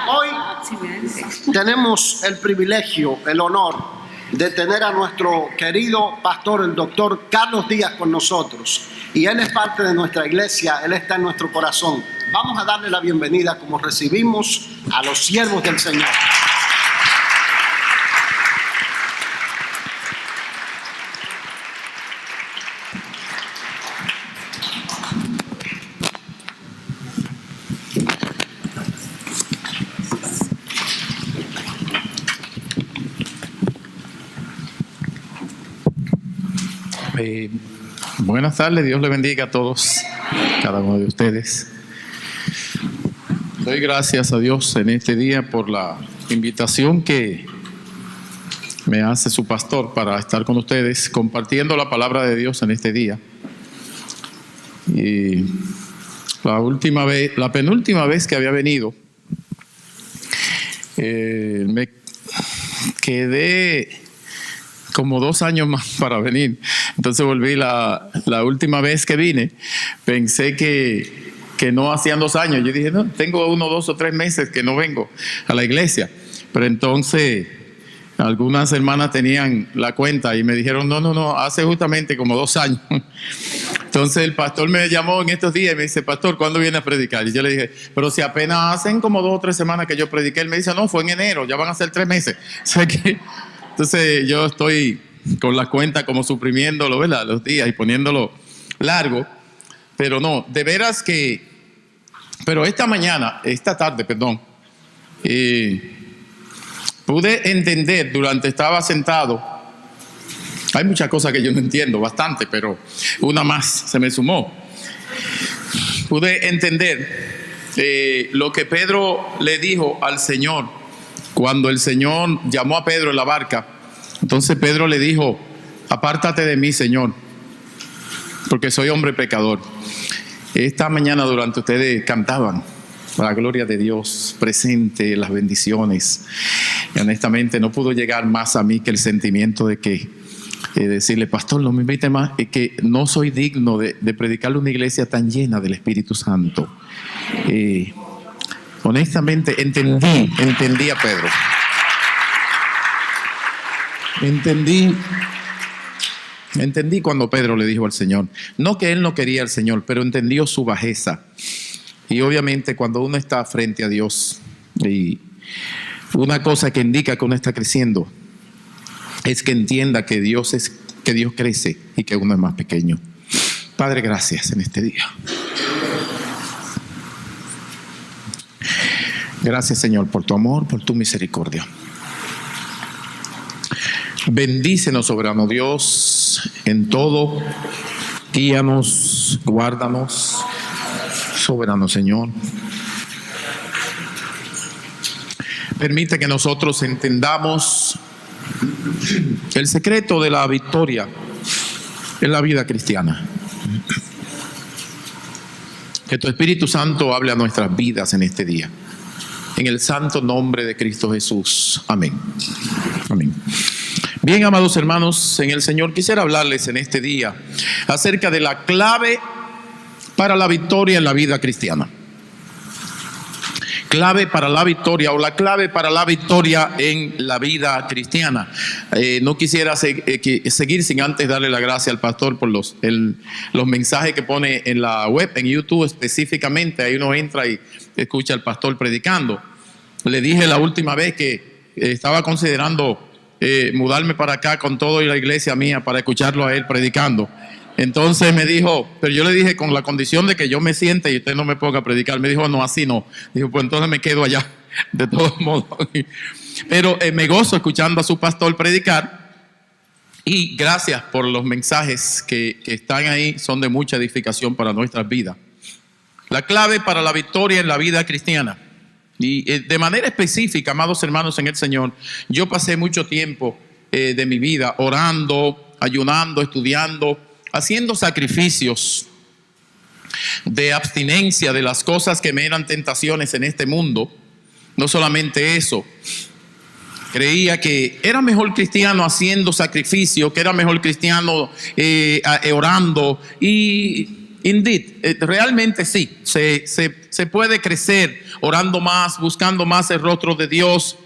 Hoy tenemos el privilegio, el honor de tener a nuestro querido pastor, el doctor Carlos Díaz, con nosotros. Y él es parte de nuestra iglesia, él está en nuestro corazón. Vamos a darle la bienvenida como recibimos a los siervos del Señor. Buenas tardes, Dios le bendiga a todos, cada uno de ustedes. Doy gracias a Dios en este día por la invitación que me hace su pastor para estar con ustedes compartiendo la palabra de Dios en este día. Y la penúltima vez que había venido, me quedé como 2 años más para venir. Entonces volví la última vez que vine. Pensé que no hacían 2 años. Yo dije, no, tengo 1, 2 o 3 meses que no vengo a la iglesia. Pero entonces algunas hermanas tenían la cuenta y me dijeron, no, hace justamente como 2 años. Entonces el pastor me llamó en estos días y me dice, pastor, ¿cuándo viene a predicar? Y yo le dije, pero si apenas hacen como 2 o 3 semanas que yo prediqué. Él me dice, no, fue en enero, ya van a ser 3 meses. O sea que entonces yo estoy con la cuenta como suprimiéndolo, ¿verdad? Los días y poniéndolo largo. Pero no, de veras que... Pero esta tarde, pude entender estaba sentado. Hay muchas cosas que yo no entiendo, bastante, pero una más se me sumó. Pude entender lo que Pedro le dijo al Señor. Cuando el Señor llamó a Pedro en la barca, entonces Pedro le dijo, apártate de mí, Señor, porque soy hombre pecador. Esta mañana durante ustedes cantaban la gloria de Dios presente, las bendiciones. Y honestamente no pudo llegar más a mí que el sentimiento de que decirle, pastor, no me invite más, es que no soy digno de predicarle una iglesia tan llena del Espíritu Santo. Honestamente entendí a Pedro. Entendí cuando Pedro le dijo al Señor, no que él no quería al Señor, pero entendió su bajeza. Y obviamente cuando uno está frente a Dios, y una cosa que indica que uno está creciendo es que entienda que Dios crece y que uno es más pequeño. Padre, gracias en este día. Gracias, Señor, por tu amor, por tu misericordia. Bendícenos, soberano Dios, en todo. Guíanos, guárdanos, soberano Señor. Permite que nosotros entendamos el secreto de la victoria en la vida cristiana. Que tu Espíritu Santo hable a nuestras vidas en este día. En el santo nombre de Cristo Jesús. Amén. Amén. Bien, amados hermanos, en el Señor, quisiera hablarles en este día acerca de la clave para la victoria en la vida cristiana. Clave para la victoria, o la clave para la victoria en la vida cristiana. No quisiera seguir sin antes darle la gracia al pastor por los mensajes que pone en la web, en YouTube específicamente. Ahí uno entra y escucha al pastor predicando. Le dije la última vez que estaba considerando mudarme para acá con toda la iglesia mía para escucharlo a él predicando. Entonces me dijo, pero yo le dije con la condición de que yo me siente y usted no me ponga a predicar. Me dijo, no, así no. Dijo, pues entonces me quedo allá, de todos modos. Pero me gozo escuchando a su pastor predicar. Y gracias por los mensajes que están ahí, son de mucha edificación para nuestras vidas. La clave para la victoria en la vida cristiana. Y de manera específica, amados hermanos en el Señor, yo pasé mucho tiempo de mi vida orando, ayunando, estudiando, haciendo sacrificios de abstinencia de las cosas que me eran tentaciones en este mundo. No solamente eso, creía que era mejor cristiano haciendo sacrificio, que era mejor cristiano orando. Y indeed, realmente sí, se puede crecer orando más, buscando más el rostro de Dios,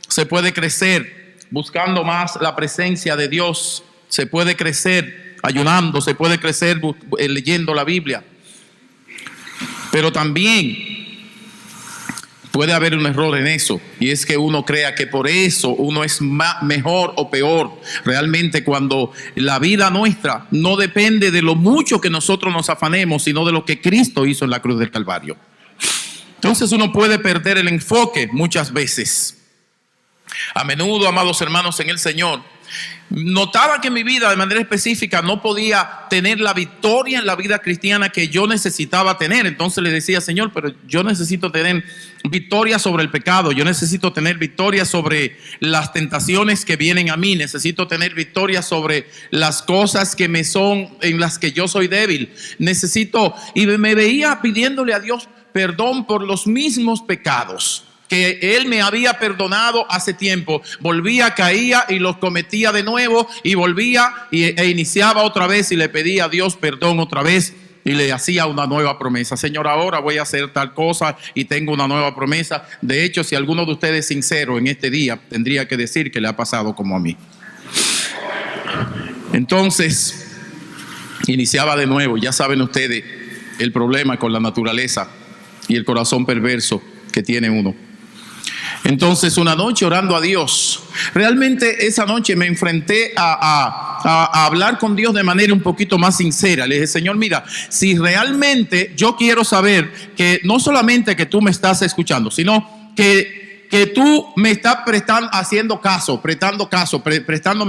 se puede crecer buscando más la presencia de Dios, se puede crecer ayunando, se puede crecer leyendo la Biblia. Pero también puede haber un error en eso, y es que uno crea que por eso uno es mejor o peor. Realmente, cuando la vida nuestra no depende de lo mucho que nosotros nos afanemos, sino de lo que Cristo hizo en la cruz del Calvario. Entonces uno puede perder el enfoque muchas veces. A menudo, amados hermanos en el Señor, notaba que en mi vida de manera específica no podía tener la victoria en la vida cristiana que yo necesitaba tener. Entonces le decía: Señor, pero yo necesito tener victoria sobre el pecado, yo necesito tener victoria sobre las tentaciones que vienen a mí, necesito tener victoria sobre las cosas que me son, en las que yo soy débil, y me veía pidiéndole a Dios perdón por los mismos pecados que Él me había perdonado hace tiempo. Volvía, caía y los cometía de nuevo, y volvía e iniciaba otra vez y le pedía a Dios perdón otra vez, y le hacía una nueva promesa: Señor, ahora voy a hacer tal cosa y tengo una nueva promesa. De hecho, si alguno de ustedes es sincero en este día, tendría que decir que le ha pasado como a mí. Entonces iniciaba de nuevo. Ya saben ustedes el problema con la naturaleza y el corazón perverso que tiene uno. Entonces, una noche orando a Dios, realmente esa noche me enfrenté a hablar con Dios de manera un poquito más sincera. Le dije: Señor, mira, si realmente yo quiero saber que no solamente que tú me estás escuchando, sino que tú me estás prestándome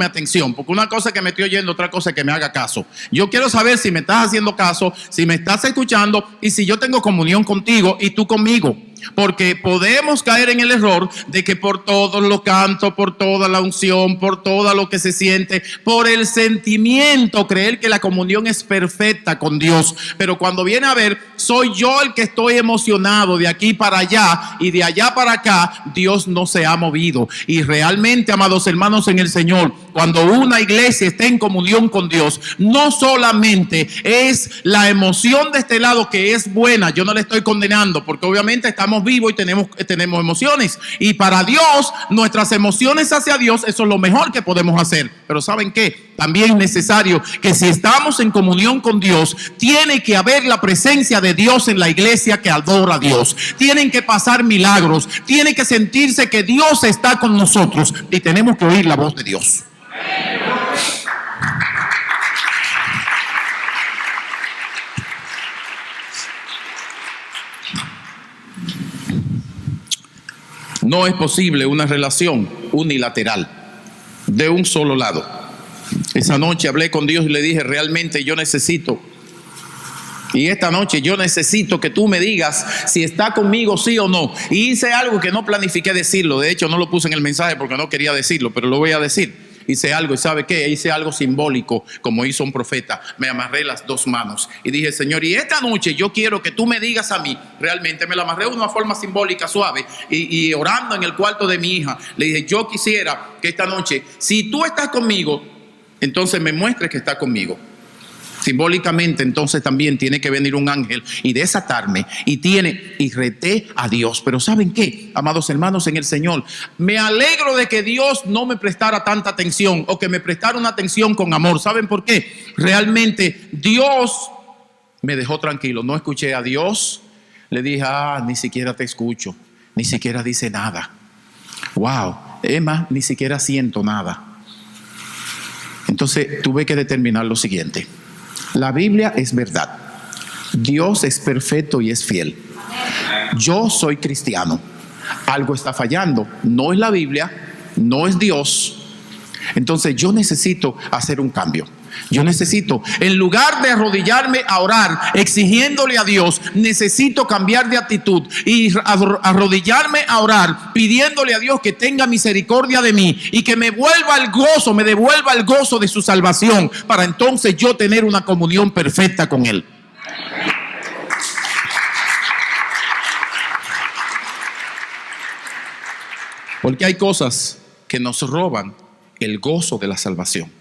atención, porque una cosa es que me estoy oyendo, otra cosa es que me haga caso. Yo quiero saber si me estás haciendo caso, si me estás escuchando, y si yo tengo comunión contigo y tú conmigo. Porque podemos caer en el error de que por todos los cantos, por toda la unción, por todo lo que se siente, por el sentimiento, creer que la comunión es perfecta con Dios. Pero cuando viene a ver, soy yo el que estoy emocionado de aquí para allá, y de allá para acá Dios no se ha movido. Y realmente, amados hermanos en el Señor, cuando una iglesia está en comunión con Dios, no solamente es la emoción de este lado, que es buena, yo no le estoy condenando, porque obviamente estamos vivos y tenemos emociones, y para Dios, nuestras emociones hacia Dios, eso es lo mejor que podemos hacer. Pero ¿saben qué? También es necesario que, si estamos en comunión con Dios, tiene que haber la presencia de Dios en la iglesia que adora a Dios. Tienen que pasar milagros, tiene que sentirse que Dios está con nosotros, y tenemos que oír la voz de Dios. No es posible una relación unilateral de un solo lado. Esa noche hablé con Dios y le dije: realmente yo necesito, y esta noche yo necesito que tú me digas si está conmigo, sí o no. Y hice algo que no planifiqué decirlo. De hecho, no lo puse en el mensaje porque no quería decirlo, pero lo voy a decir. Hice algo, y ¿sabe qué? Hice algo simbólico, como hizo un profeta. Me amarré las dos manos y dije: Señor, y esta noche yo quiero que tú me digas a mí. Realmente me la amarré de una forma simbólica, suave, y orando en el cuarto de mi hija, le dije: yo quisiera que esta noche, si tú estás conmigo, entonces me muestres que estás conmigo. Simbólicamente, entonces también tiene que venir un ángel y desatarme, y reté a Dios. Pero ¿saben qué, amados hermanos en el Señor? Me alegro de que Dios no me prestara tanta atención, o que me prestara una atención con amor. ¿Saben por qué? Realmente Dios me dejó tranquilo. No escuché a Dios. Le dije: ni siquiera te escucho, ni siquiera dice nada. Wow, Emma, ni siquiera siento nada. Entonces tuve que determinar lo siguiente: la Biblia es verdad, Dios es perfecto y es fiel. Yo soy cristiano, algo está fallando, no es la Biblia, no es Dios. Entonces yo necesito hacer un cambio. Yo necesito, en lugar de arrodillarme a orar exigiéndole a Dios, necesito cambiar de actitud y arrodillarme a orar pidiéndole a Dios que tenga misericordia de mí y que me devuelva el gozo de su salvación, para entonces yo tener una comunión perfecta con Él. Porque hay cosas que nos roban el gozo de la salvación.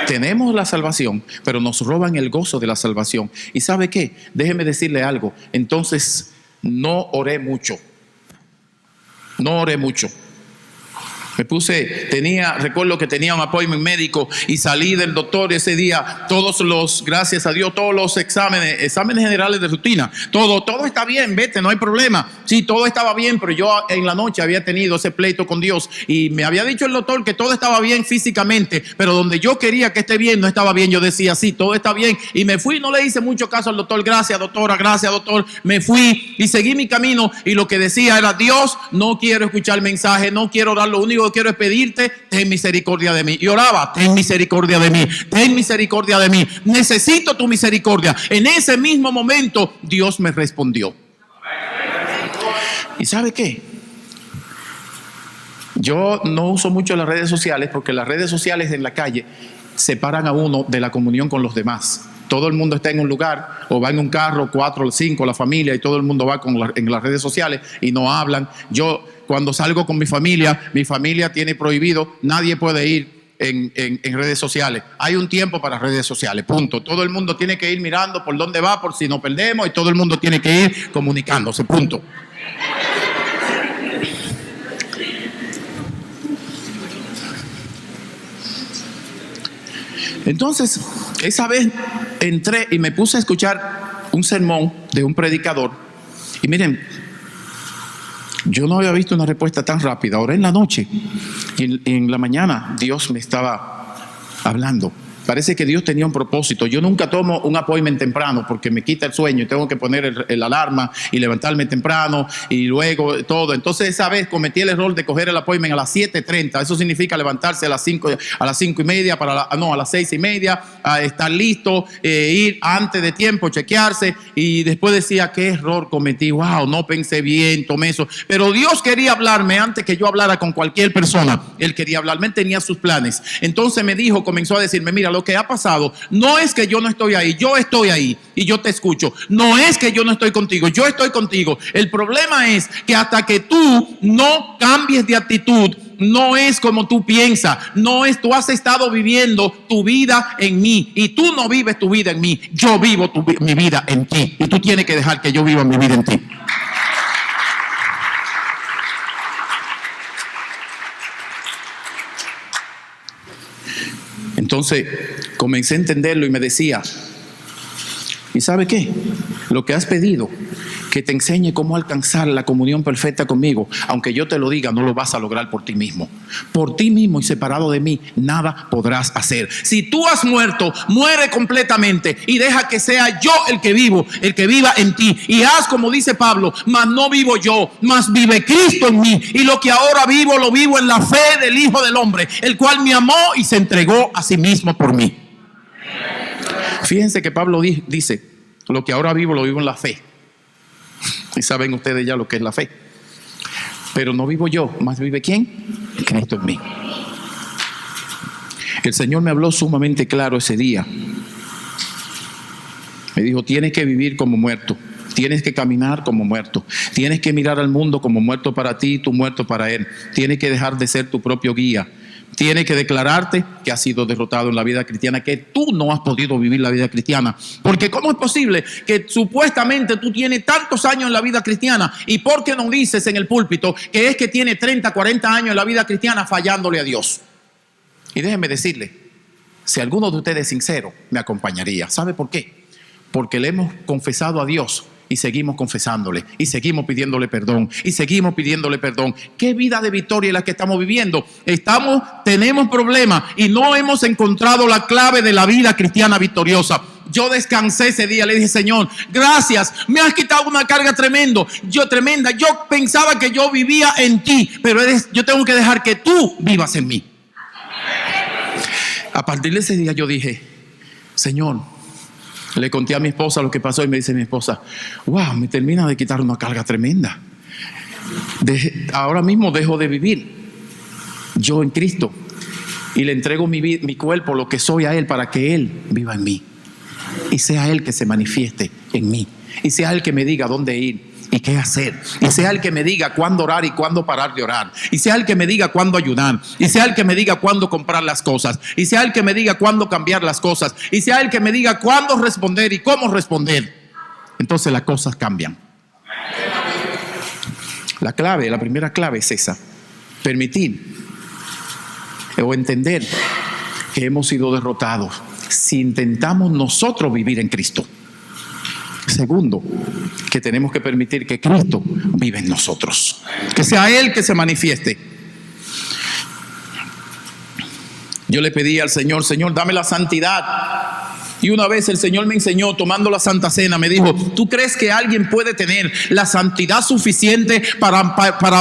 Tenemos la salvación, pero nos roban el gozo de la salvación. ¿Y sabe qué? Déjeme decirle algo. Entonces no oré mucho. No oré mucho. Recuerdo que tenía un appointment médico y salí del doctor ese día, gracias a Dios, todos los exámenes generales de rutina, todo está bien, vete, no hay problema. Sí, todo estaba bien, pero yo en la noche había tenido ese pleito con Dios y me había dicho el doctor que todo estaba bien físicamente, pero donde yo quería que esté bien, no estaba bien. Yo decía, sí, todo está bien, y me fui, no le hice mucho caso al doctor. Gracias, doctora, gracias, doctor. Me fui y seguí mi camino, y lo que decía era: Dios, no quiero escuchar el mensaje, no quiero orar, lo único que quiero es pedirte, ten misericordia de mí. Y oraba: ten misericordia de mí, ten misericordia de mí, necesito tu misericordia. En ese mismo momento Dios me respondió. ¿Y sabe qué? Yo no uso mucho las redes sociales, porque las redes sociales en la calle separan a uno de la comunión con los demás. Todo el mundo está en un lugar o va en un carro, 4 o 5, la familia, y todo el mundo va en las redes sociales y no hablan. Yo, cuando salgo con mi familia tiene prohibido, nadie puede ir en redes sociales. Hay un tiempo para redes sociales, punto. Todo el mundo tiene que ir mirando por dónde va, por si nos perdemos, y todo el mundo tiene que ir comunicándose, punto. Entonces, esa vez entré y me puse a escuchar un sermón de un predicador. Y miren, yo no había visto una respuesta tan rápida. Oré en la noche y en la mañana Dios me estaba hablando. Parece que Dios tenía un propósito. Yo nunca tomo un appointment temprano porque me quita el sueño y tengo que poner el alarma y levantarme temprano y luego todo. Entonces esa vez cometí el error de coger el appointment a las 7:30. Eso significa levantarse a las 5:30, a las 6:30, a estar listo, ir antes de tiempo, chequearse. Y después decía: qué error cometí, wow, no pensé bien, tomé eso. Pero Dios quería hablarme antes que yo hablara con cualquier persona. Él quería hablarme, él tenía sus planes. Entonces comenzó a decirme: mira, lo que ha pasado no es que yo no estoy ahí, yo estoy ahí y yo te escucho. No es que yo no estoy contigo, yo estoy contigo. El problema es que hasta que tú no cambies de actitud, no es como tú piensas, no es, tú has estado viviendo tu vida en mí y tú no vives tu vida en mí, yo vivo mi vida en ti, y tú tienes que dejar que yo viva mi vida en ti. Entonces comencé a entenderlo y me decía: ¿y sabe qué? Lo que has pedido, que te enseñe cómo alcanzar la comunión perfecta conmigo, aunque yo te lo diga, no lo vas a lograr por ti mismo. Por ti mismo y separado de mí, nada podrás hacer. Si tú has muerto, muere completamente y deja que sea yo el que viva en ti. Y haz como dice Pablo: mas no vivo yo, mas vive Cristo en mí. Y lo que ahora vivo, lo vivo en la fe del Hijo del Hombre, el cual me amó y se entregó a sí mismo por mí. Fíjense que Pablo dice: lo que ahora vivo, lo vivo en la fe. Y saben ustedes ya lo que es la fe. Pero no vivo yo, más vive ¿quién? Cristo en mí. El Señor me habló sumamente claro ese día. Me dijo: tienes que vivir como muerto, tienes que caminar como muerto, tienes que mirar al mundo como muerto para ti y tú muerto para él. Tienes que dejar de ser tu propio guía. Tienes que declararte que has sido derrotado en la vida cristiana, que tú no has podido vivir la vida cristiana. Porque ¿cómo es posible que supuestamente tú tienes tantos años en la vida cristiana, y por qué no dices en el púlpito que es que tiene 30, 40 años en la vida cristiana fallándole a Dios? Y déjeme decirle, si alguno de ustedes es sincero, me acompañaría. ¿Sabe por qué? Porque le hemos confesado a Dios y seguimos confesándole, y seguimos pidiéndole perdón, y seguimos pidiéndole perdón. ¿Qué vida de victoria es la que estamos viviendo? Tenemos problemas y no hemos encontrado la clave de la vida cristiana victoriosa. Yo descansé ese día, le dije: Señor, gracias, me has quitado una carga tremenda. Yo pensaba que yo vivía en ti, pero yo tengo que dejar que tú vivas en mí. A partir de ese día yo dije: Señor, le conté a mi esposa lo que pasó y me dice mi esposa: wow, me termina de quitar una carga tremenda. Ahora mismo dejo de vivir yo en Cristo y le entrego mi cuerpo, lo que soy, a Él, para que Él viva en mí y sea Él que se manifieste en mí, y sea Él que me diga dónde ir y qué hacer, y sea Él que me diga cuándo orar y cuándo parar de orar, y sea Él que me diga cuándo ayudar, y sea Él que me diga cuándo comprar las cosas, y sea Él que me diga cuándo cambiar las cosas, y sea Él que me diga cuándo responder y cómo responder. Entonces las cosas cambian. La primera clave es esa: permitir o entender que hemos sido derrotados si intentamos nosotros vivir en Cristo. Segundo, que tenemos que permitir que Cristo vive en nosotros, que sea Él que se manifieste. Yo le pedí al Señor: Señor, dame la santidad. Y una vez el Señor me enseñó, tomando la Santa Cena, me dijo: ¿tú crees que alguien puede tener la santidad suficiente para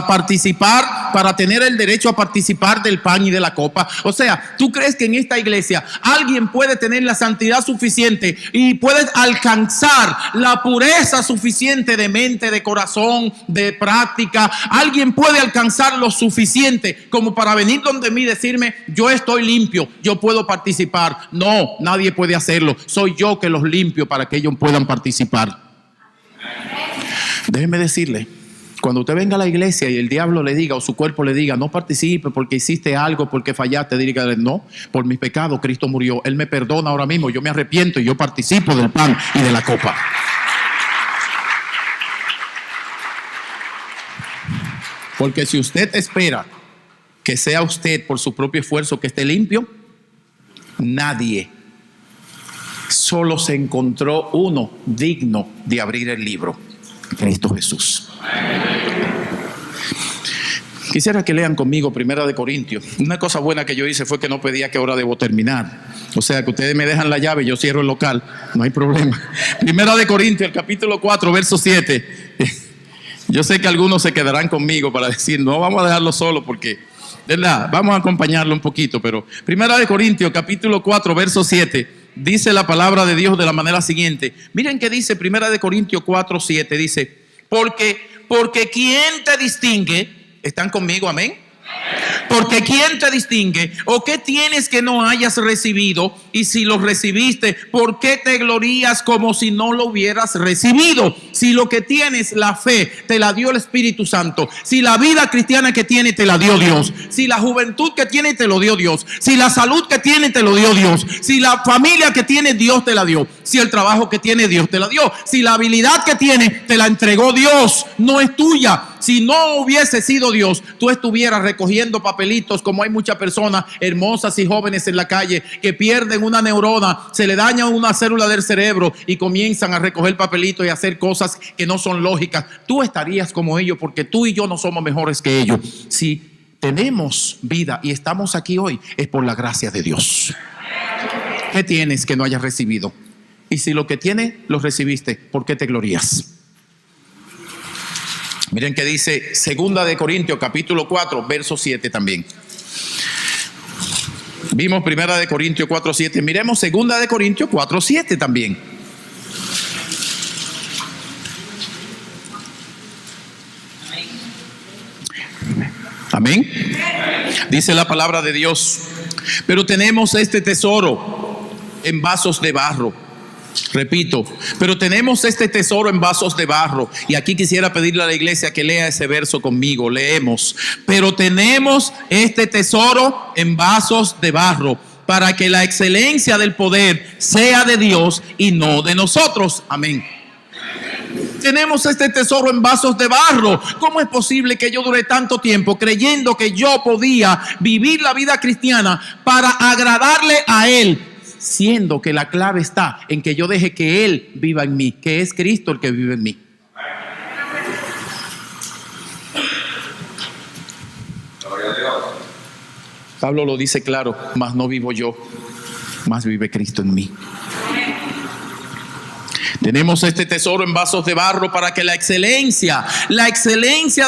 participar, para tener el derecho a participar del pan y de la copa? O sea, ¿tú crees que en esta iglesia alguien puede tener la santidad suficiente y puede alcanzar la pureza suficiente de mente, de corazón, de práctica? ¿Alguien puede alcanzar lo suficiente como para venir donde mí y decirme: yo estoy limpio, yo puedo participar? No, nadie puede hacerlo. Soy yo que los limpio para que ellos puedan participar. Déjeme decirle, cuando usted venga a la iglesia y el diablo le diga, o su cuerpo le diga: no participe porque hiciste algo, porque fallaste, dígale: no, por mis pecados Cristo murió, Él me perdona ahora mismo, yo me arrepiento y yo participo del pan y de la copa. Porque si usted espera que sea usted por su propio esfuerzo que esté limpio, nadie. Solo se encontró uno digno de abrir el libro: Cristo Jesús. Quisiera que lean conmigo 1 Corintios. Una cosa buena que yo hice fue que no pedía qué hora debo terminar. O sea, que ustedes me dejan la llave y yo cierro el local, no hay problema. 1 Corintios, el capítulo 4, verso 7. Yo sé que algunos se quedarán conmigo para decir: no, vamos a dejarlo solo porque, ¿verdad? Vamos a acompañarlo un poquito. Pero 1 Corintios, capítulo 4, verso 7. Dice la palabra de Dios de la manera siguiente. Miren que dice 1 Corintios 4, 7. Dice: porque ¿quién te distingue? ¿Están conmigo? Amén. Porque ¿quién te distingue? ¿O qué tienes que no hayas recibido? Y si lo recibiste, ¿por qué te glorías como si no lo hubieras recibido? Si lo que tienes, la fe, te la dio el Espíritu Santo. Si la vida cristiana que tiene, te la dio Dios. Si la juventud que tiene, te lo dio Dios. Si la salud que tiene, te lo dio Dios. Si la familia que tiene, Dios te la dio. Si el trabajo que tiene, Dios te la dio. Si la habilidad que tiene, te la entregó Dios. No es tuya. Si no hubiese sido Dios, tú estuvieras recogiendo papelitos, como hay muchas personas hermosas y jóvenes en la calle que pierden una neurona, se le daña una célula del cerebro y comienzan a recoger papelitos y a hacer cosas que no son lógicas. Tú estarías como ellos, porque tú y yo no somos mejores que ellos. Si tenemos vida y estamos aquí hoy, es por la gracia de Dios. ¿Qué tienes que no hayas recibido? Y si lo que tienes lo recibiste, ¿por qué te glorías? Miren que dice 2 Corintios capítulo 4 verso 7 también. Vimos 1 Corintios 4, 7. Miremos 2 Corintios 4, 7 también. Amén. Dice la palabra de Dios: pero tenemos este tesoro en vasos de barro. Repito, pero tenemos este tesoro en vasos de barro. Y aquí quisiera pedirle a la iglesia que lea ese verso conmigo. Leemos: pero tenemos este tesoro en vasos de barro, para que la excelencia del poder sea de Dios y no de nosotros. Amén. Tenemos este tesoro en vasos de barro. ¿Cómo es posible que yo dure tanto tiempo creyendo que yo podía vivir la vida cristiana para agradarle a Él, siendo que la clave está en que yo deje que Él viva en mí, que es Cristo el que vive en mí? Pablo lo dice claro: mas no vivo yo, mas vive Cristo en mí. Tenemos este tesoro en vasos de barro para que la excelencia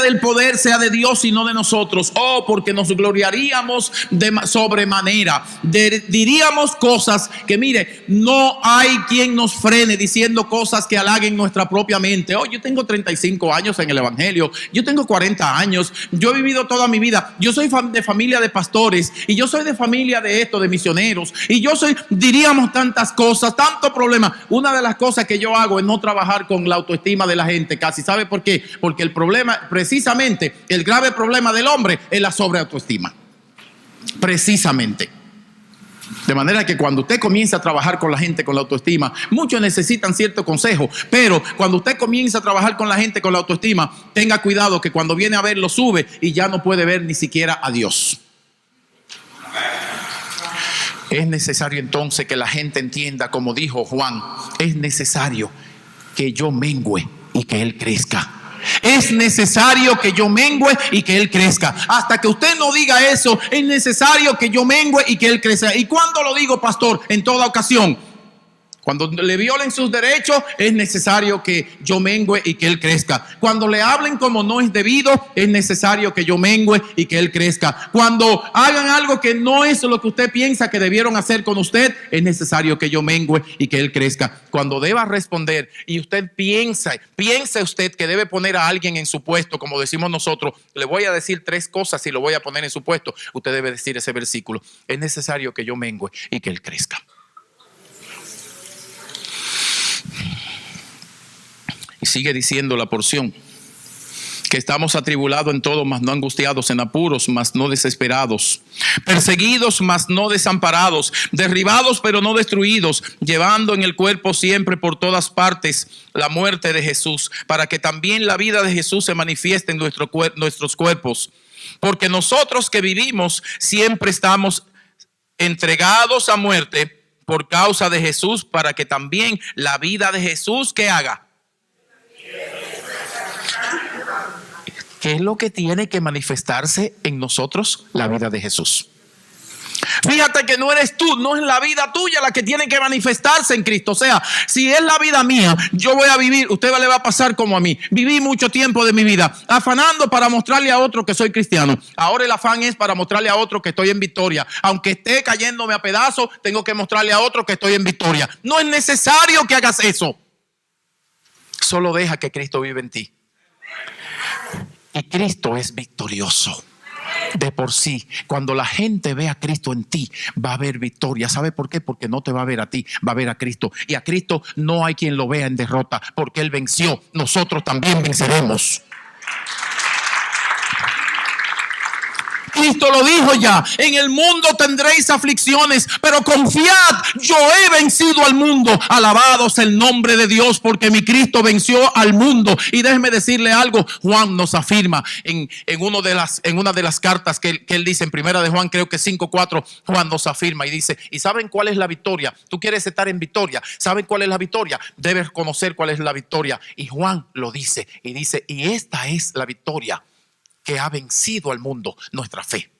del poder sea de Dios y no de nosotros. Oh, porque nos gloriaríamos de sobremanera. Diríamos cosas que, mire, no hay quien nos frene diciendo cosas que halaguen nuestra propia mente. Oh, yo tengo 35 años en el evangelio. Yo tengo 40 años. Yo he vivido toda mi vida. Yo soy de familia de pastores. Y yo soy de familia de esto, de misioneros. Y yo soy, diríamos tantas cosas, tanto problema. Una de las cosas que yo hago es no trabajar con la autoestima de la gente casi. ¿Sabe por qué? Porque el problema, precisamente, el grave problema del hombre es la sobreautoestima. Precisamente. De manera que cuando usted comienza a trabajar con la gente con la autoestima, muchos necesitan cierto consejo, pero cuando usted comienza a trabajar con la gente con la autoestima, tenga cuidado que cuando viene a ver lo sube y ya no puede ver ni siquiera a Dios. Es necesario entonces que la gente entienda, como dijo Juan, es necesario que yo mengüe y que Él crezca. Es necesario que yo mengüe y que Él crezca. Hasta que usted no diga eso, es necesario que yo mengüe y que Él crezca. ¿Y cuándo lo digo, pastor? En toda ocasión. Cuando le violen sus derechos, es necesario que yo mengüe y que Él crezca. Cuando le hablen como no es debido, es necesario que yo mengüe y que Él crezca. Cuando hagan algo que no es lo que usted piensa que debieron hacer con usted, es necesario que yo mengüe y que Él crezca. Cuando deba responder y usted piense usted que debe poner a alguien en su puesto, como decimos nosotros, le voy a decir 3 cosas y lo voy a poner en su puesto. Usted debe decir ese versículo. Es necesario que yo mengüe y que Él crezca. Y sigue diciendo la porción, que estamos atribulados en todo, mas no angustiados, en apuros, mas no desesperados, perseguidos, mas no desamparados, derribados, pero no destruidos, llevando en el cuerpo siempre por todas partes la muerte de Jesús, para que también la vida de Jesús se manifieste en nuestros cuerpos. Porque nosotros que vivimos siempre estamos entregados a muerte por causa de Jesús, para que también la vida de Jesús, ¿qué haga? ¿Qué es lo que tiene que manifestarse en nosotros? La vida de Jesús. Fíjate que no eres tú, no es la vida tuya la que tiene que manifestarse en Cristo. O sea, si es la vida mía, yo voy a vivir, usted le va a pasar como a mí. Viví mucho tiempo de mi vida afanando para mostrarle a otro que soy cristiano. Ahora el afán es para mostrarle a otro que estoy en victoria. Aunque esté cayéndome a pedazos, tengo que mostrarle a otro que estoy en victoria. No es necesario que hagas eso. Solo deja que Cristo vive en ti. Y Cristo es victorioso. De por sí, cuando la gente ve a Cristo en ti, va a haber victoria. ¿Sabe por qué? Porque no te va a ver a ti, va a ver a Cristo. Y a Cristo no hay quien lo vea en derrota, porque Él venció. Nosotros también venceremos. Cristo lo dijo ya, en el mundo tendréis aflicciones, pero confiad, yo he vencido al mundo. Alabado sea el nombre de Dios, porque mi Cristo venció al mundo. Y déjeme decirle algo, Juan nos afirma en una de las cartas que él dice en primera de Juan, creo que 5:4, Juan nos afirma y dice, ¿y saben cuál es la victoria? Tú quieres estar en victoria, ¿saben cuál es la victoria? Debes conocer cuál es la victoria. Y Juan lo dice, y esta es la victoria que ha vencido al mundo, nuestra fe.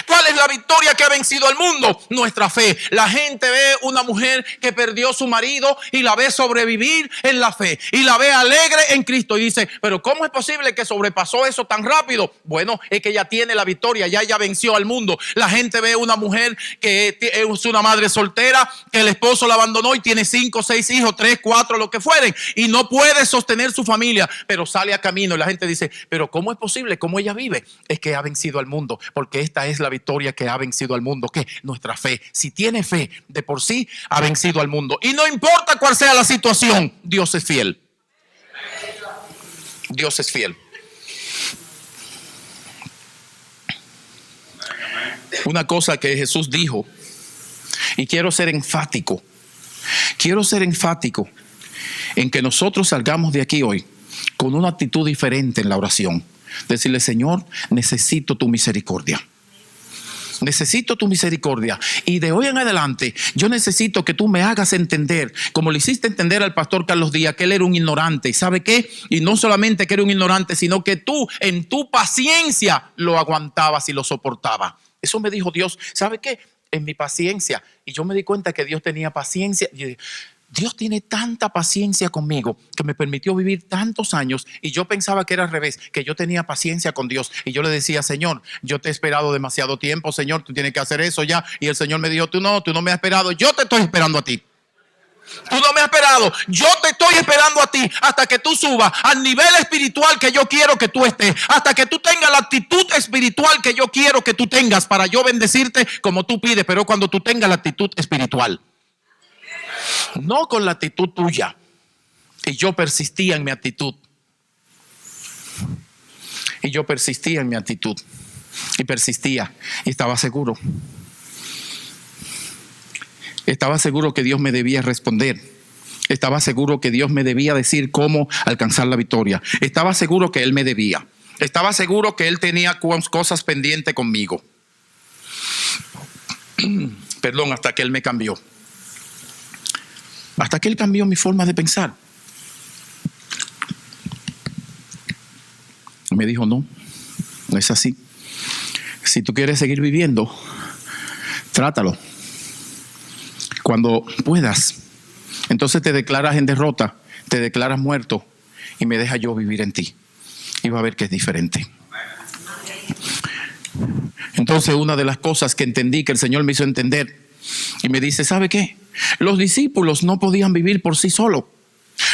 ¿Cuál es la victoria que ha vencido al mundo? Nuestra fe. La gente ve una mujer que perdió su marido y la ve sobrevivir en la fe y la ve alegre en Cristo y dice, pero ¿cómo es posible que sobrepasó eso tan rápido? Bueno, es que ella tiene la victoria, ya ella venció al mundo. La gente ve una mujer que es una madre soltera, que el esposo la abandonó y tiene 5, 6 hijos, 3, 4, lo que fueren, y no puede sostener su familia, pero sale a camino y la gente dice, pero ¿cómo es posible? ¿Cómo ella vive? Es que ha vencido al mundo, porque esta es la victoria que ha vencido al mundo. ¿Qué? Nuestra fe. Si tiene fe, de por sí ha vencido al mundo. Y no importa cuál sea la situación, Dios es fiel. Dios es fiel. Una cosa que Jesús dijo, y quiero ser enfático en que nosotros salgamos de aquí hoy con una actitud diferente en la oración. Decirle, Señor, necesito tu misericordia. Necesito tu misericordia. Y de hoy en adelante yo necesito que tú me hagas entender, como le hiciste entender al pastor Carlos Díaz, que él era un ignorante. ¿Y sabe qué? Y no solamente que era un ignorante, sino que tú en tu paciencia lo aguantabas y lo soportabas. Eso me dijo Dios. ¿Sabe qué? En mi paciencia. Y yo me di cuenta que Dios tenía paciencia. Dios tiene tanta paciencia conmigo que me permitió vivir tantos años, y yo pensaba que era al revés, que yo tenía paciencia con Dios, y yo le decía, Señor, yo te he esperado demasiado tiempo, Señor, tú tienes que hacer eso ya. Y el Señor me dijo, tú no me has esperado, yo te estoy esperando a ti. Tú no me has esperado, yo te estoy esperando a ti hasta que tú subas al nivel espiritual que yo quiero que tú estés, hasta que tú tengas la actitud espiritual que yo quiero que tú tengas, para yo bendecirte como tú pides, pero cuando tú tengas la actitud espiritual. No con la actitud tuya. Y yo persistía en mi actitud. Y persistía. Y estaba seguro. Estaba seguro que Dios me debía responder. Estaba seguro que Dios me debía decir cómo alcanzar la victoria. Estaba seguro que Él me debía. Estaba seguro que Él tenía cosas pendientes conmigo. Perdón, hasta que Él me cambió. Hasta que Él cambió mi forma de pensar. Me dijo, no es así. Si tú quieres seguir viviendo, trátalo. Cuando puedas, entonces te declaras en derrota, te declaras muerto y me deja yo vivir en ti. Y va a ver que es diferente. Entonces, una de las cosas que entendí, que el Señor me hizo entender, y me dice, ¿sabe qué? Los discípulos no podían vivir por sí solos.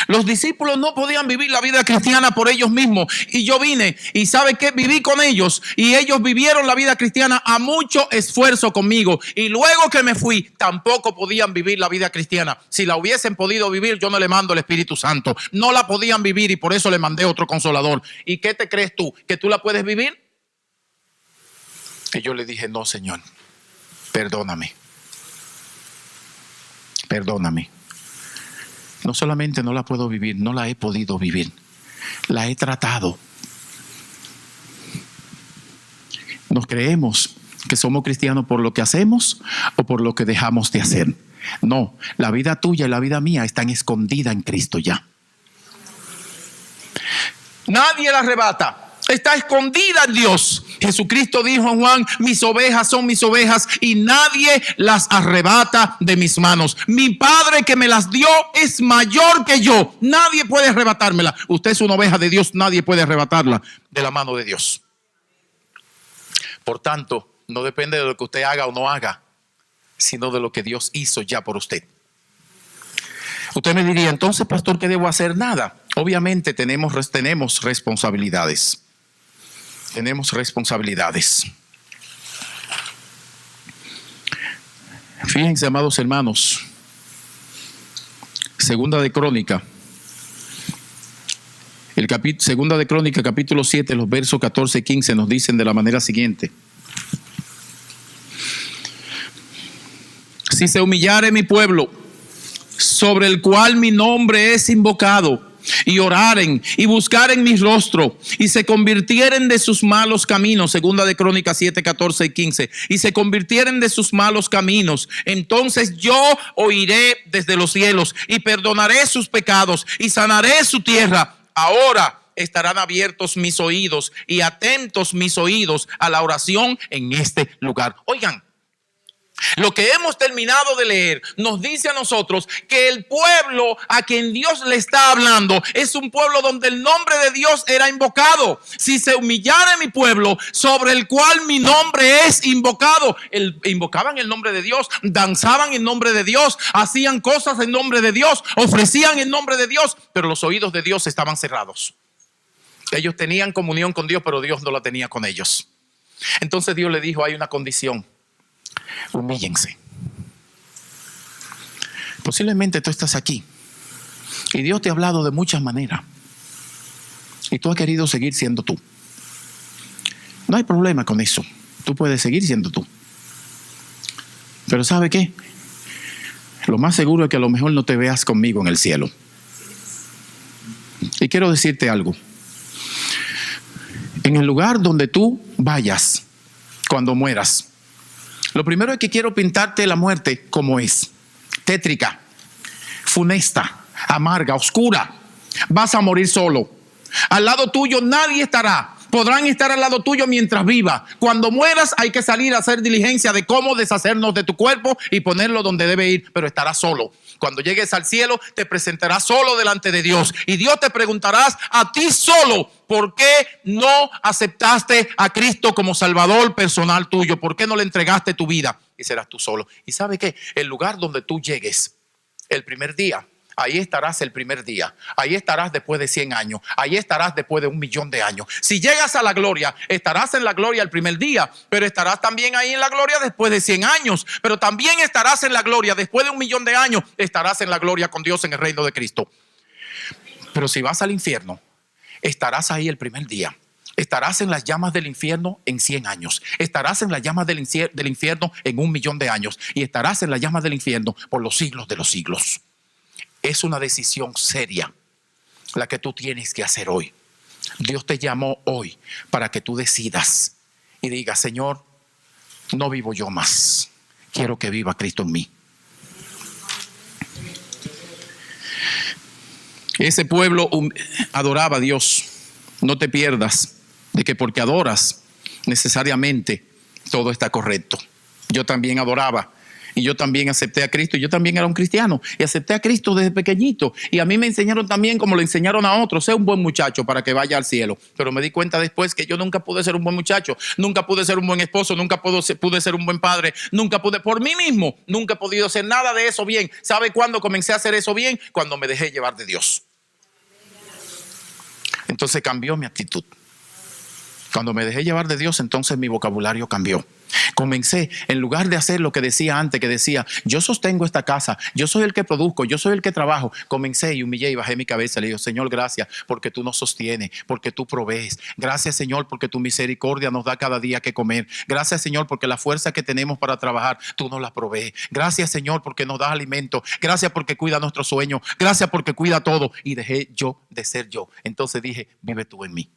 Los discípulos no podían vivir la vida cristiana por ellos mismos. Y yo vine y ¿sabe qué? Viví con ellos y ellos vivieron la vida cristiana a mucho esfuerzo conmigo. Y luego que me fui, tampoco podían vivir la vida cristiana. Si la hubiesen podido vivir, yo no le mando el Espíritu Santo. No la podían vivir y por eso le mandé otro consolador. ¿Y qué te crees tú? ¿Que tú la puedes vivir? Y yo le dije, no, Señor, perdóname. Perdóname. No solamente no la puedo vivir, no la he podido vivir. La he tratado. Nos creemos que somos cristianos por lo que hacemos o por lo que dejamos de hacer. No, la vida tuya y la vida mía están escondidas en Cristo ya. Nadie la arrebata. Está escondida en Dios. Jesucristo dijo a Juan, mis ovejas son mis ovejas y nadie las arrebata de mis manos. Mi Padre que me las dio es mayor que yo. Nadie puede arrebatármela. Usted es una oveja de Dios, nadie puede arrebatarla de la mano de Dios. Por tanto, no depende de lo que usted haga o no haga, sino de lo que Dios hizo ya por usted. Usted me diría, entonces, pastor, ¿qué debo hacer? Nada. Obviamente tenemos responsabilidades. Tenemos responsabilidades. Fíjense, amados hermanos, Segunda de Crónica, Segunda de Crónica, capítulo 7, los versos 14 y 15 nos dicen de la manera siguiente: si se humillare mi pueblo, sobre el cual mi nombre es invocado, y oraren y buscaren mi rostro y se convirtieren de sus malos caminos, Segunda de Crónicas 7, 14 y 15, y se convirtieren de sus malos caminos, entonces yo oiré desde los cielos y perdonaré sus pecados y sanaré su tierra. Ahora estarán abiertos mis oídos y atentos mis oídos a la oración en este lugar. Oigan, lo que hemos terminado de leer nos dice a nosotros que el pueblo a quien Dios le está hablando es un pueblo donde el nombre de Dios era invocado. Si se humillara mi pueblo sobre el cual mi nombre es invocado, invocaban el nombre de Dios, danzaban en nombre de Dios, hacían cosas en nombre de Dios, ofrecían en nombre de Dios, pero los oídos de Dios estaban cerrados. Ellos tenían comunión con Dios, pero Dios no la tenía con ellos. Entonces Dios le dijo, hay una condición: humíllense. Posiblemente tú estás aquí y Dios te ha hablado de muchas maneras y tú has querido seguir siendo tú. No hay problema con eso. Tú puedes seguir siendo tú. Pero ¿sabe qué? Lo más seguro es que a lo mejor no te veas conmigo en el cielo. Y quiero decirte algo. En el lugar donde tú vayas cuando mueras, lo primero es que quiero pintarte la muerte como es: tétrica, funesta, amarga, oscura. Vas a morir solo. Al lado tuyo nadie estará. Podrán estar al lado tuyo mientras viva. Cuando mueras hay que salir a hacer diligencia de cómo deshacernos de tu cuerpo y ponerlo donde debe ir, pero estarás solo. Cuando llegues al cielo te presentarás solo delante de Dios y Dios te preguntarás a ti solo: ¿por qué no aceptaste a Cristo como Salvador personal tuyo? ¿Por qué no le entregaste tu vida? Y serás tú solo. ¿Y sabe qué? El lugar donde tú llegues el primer día, ahí estarás el primer día. Ahí estarás después de 100 años. Ahí estarás después de 1.000.000 de años. Si llegas a la gloria, estarás en la gloria el primer día, pero estarás también ahí en la gloria después de 100 años. Pero también estarás en la gloria después de 1.000.000 de años. Estarás en la gloria con Dios en el reino de Cristo. Pero si vas al infierno, estarás ahí el primer día. Estarás en las llamas del infierno en 100 años. Estarás en las llamas del infierno en 1.000.000 de años. Y estarás en las llamas del infierno por los siglos de los siglos. Es una decisión seria la que tú tienes que hacer hoy. Dios te llamó hoy para que tú decidas y digas: Señor, no vivo yo más. Quiero que viva Cristo en mí. Ese pueblo adoraba a Dios. No te pierdas de que porque adoras necesariamente todo está correcto. Yo también adoraba y yo también acepté a Cristo. Yo también era un cristiano y acepté a Cristo desde pequeñito. Y a mí me enseñaron también, como le enseñaron a otros: sé un buen muchacho para que vaya al cielo. Pero me di cuenta después que yo nunca pude ser un buen muchacho, nunca pude ser un buen esposo, nunca pude ser un buen padre, nunca pude, por mí mismo, nunca he podido hacer nada de eso bien. ¿Sabe cuándo comencé a hacer eso bien? Cuando me dejé llevar de Dios. Entonces cambió mi actitud. Cuando me dejé llevar de Dios, entonces mi vocabulario cambió. Comencé, en lugar de hacer lo que decía antes, que decía: yo sostengo esta casa, yo soy el que produzco, yo soy el que trabajo. Comencé y humillé y bajé mi cabeza. Le digo: Señor, gracias porque tú nos sostienes, porque tú provees. Gracias, Señor, porque tu misericordia nos da cada día que comer. Gracias, Señor, porque la fuerza que tenemos para trabajar, tú nos la provees. Gracias, Señor, porque nos das alimento. Gracias porque cuida nuestro sueño. Gracias porque cuida todo. Y dejé yo de ser yo. Entonces dije: vive tú en mí.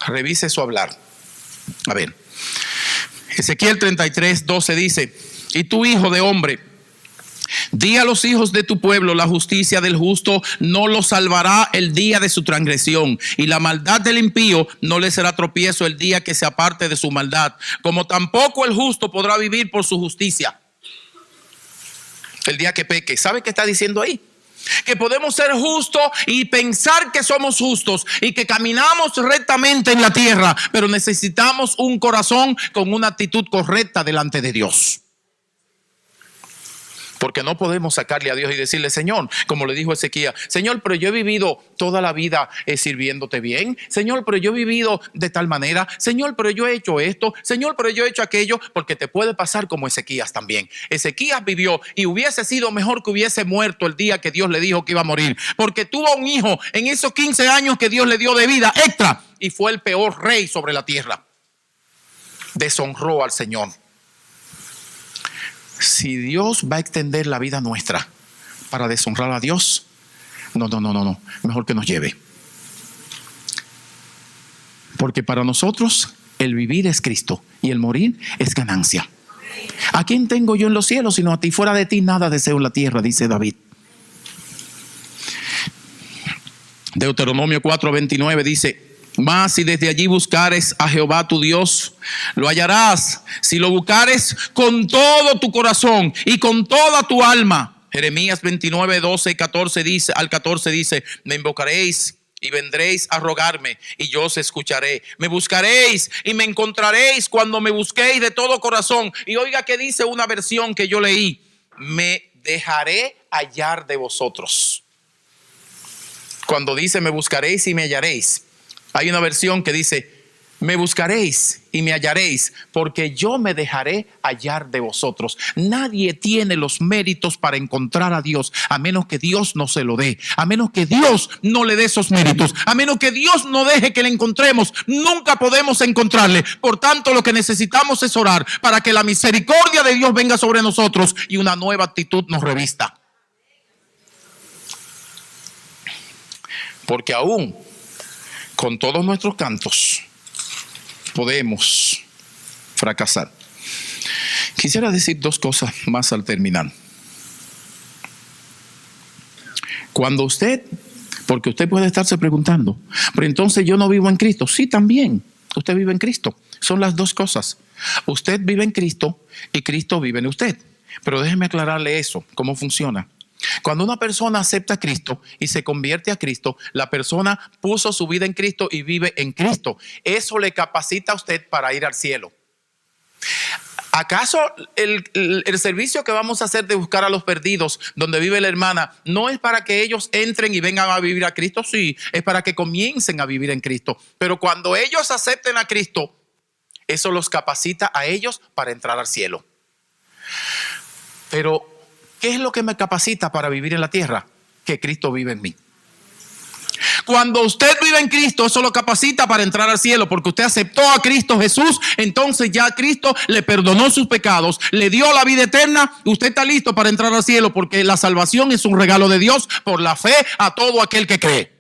Revise su hablar. A ver, Ezequiel 33:12 dice: y tú, hijo de hombre, di a los hijos de tu pueblo: la justicia del justo no los salvará el día de su transgresión, y la maldad del impío no le será tropiezo el día que se aparte de su maldad, como tampoco el justo podrá vivir por su justicia el día que peque. ¿Sabe qué está diciendo ahí? Que podemos ser justos y pensar que somos justos y que caminamos rectamente en la tierra, pero necesitamos un corazón con una actitud correcta delante de Dios. Porque no podemos sacarle a Dios y decirle: Señor, como le dijo Ezequiel: Señor, pero yo he vivido toda la vida sirviéndote bien. Señor, pero yo he vivido de tal manera. Señor, pero yo he hecho esto. Señor, pero yo he hecho aquello. Porque te puede pasar como Ezequiel también. Ezequiel vivió y hubiese sido mejor que hubiese muerto el día que Dios le dijo que iba a morir. Porque tuvo un hijo en esos 15 años que Dios le dio de vida extra. Y fue el peor rey sobre la tierra. Deshonró al Señor. Si Dios va a extender la vida nuestra para deshonrar a Dios, no. Mejor que nos lleve. Porque para nosotros el vivir es Cristo y el morir es ganancia. ¿A quién tengo yo en los cielos sino a ti? Fuera de ti nada deseo en la tierra, dice David. Deuteronomio 4:29 dice: mas si desde allí buscares a Jehová tu Dios, lo hallarás si lo buscares con todo tu corazón y con toda tu alma. Jeremías 29:12 al 14 dice: me invocaréis y vendréis a rogarme y yo os escucharé. Me buscaréis y me encontraréis cuando me busquéis de todo corazón. Y oiga que dice una versión que yo leí: me dejaré hallar de vosotros. Cuando dice me buscaréis y me hallaréis, hay una versión que dice: me buscaréis y me hallaréis, porque yo me dejaré hallar de vosotros. Nadie tiene los méritos para encontrar a Dios a menos que Dios no se lo dé, a menos que Dios no le dé esos méritos, a menos que Dios no deje que le encontremos. Nunca podemos encontrarle. Por tanto, lo que necesitamos es orar para que la misericordia de Dios venga sobre nosotros y una nueva actitud nos revista. Porque aún con todos nuestros cantos podemos fracasar. Quisiera decir dos cosas más al terminar. Cuando usted, porque usted puede estarse preguntando: pero entonces yo no vivo en Cristo. Sí, también, usted vive en Cristo. Son las dos cosas. Usted vive en Cristo y Cristo vive en usted. Pero déjeme aclararle eso, cómo funciona. Cuando una persona acepta a Cristo y se convierte a Cristo, la persona puso su vida en Cristo y vive en Cristo. Eso le capacita a usted para ir al cielo. ¿Acaso el servicio que vamos a hacer de buscar a los perdidos, donde vive la hermana, no es para que ellos entren y vengan a vivir a Cristo? Sí, es para que comiencen a vivir en Cristo. Pero cuando ellos acepten a Cristo, eso los capacita a ellos para entrar al cielo. Pero ¿qué es lo que me capacita para vivir en la tierra? Que Cristo vive en mí. Cuando usted vive en Cristo, eso lo capacita para entrar al cielo, porque usted aceptó a Cristo Jesús. Entonces ya Cristo le perdonó sus pecados, le dio la vida eterna. Usted está listo para entrar al cielo, porque la salvación es un regalo de Dios por la fe a todo aquel que cree.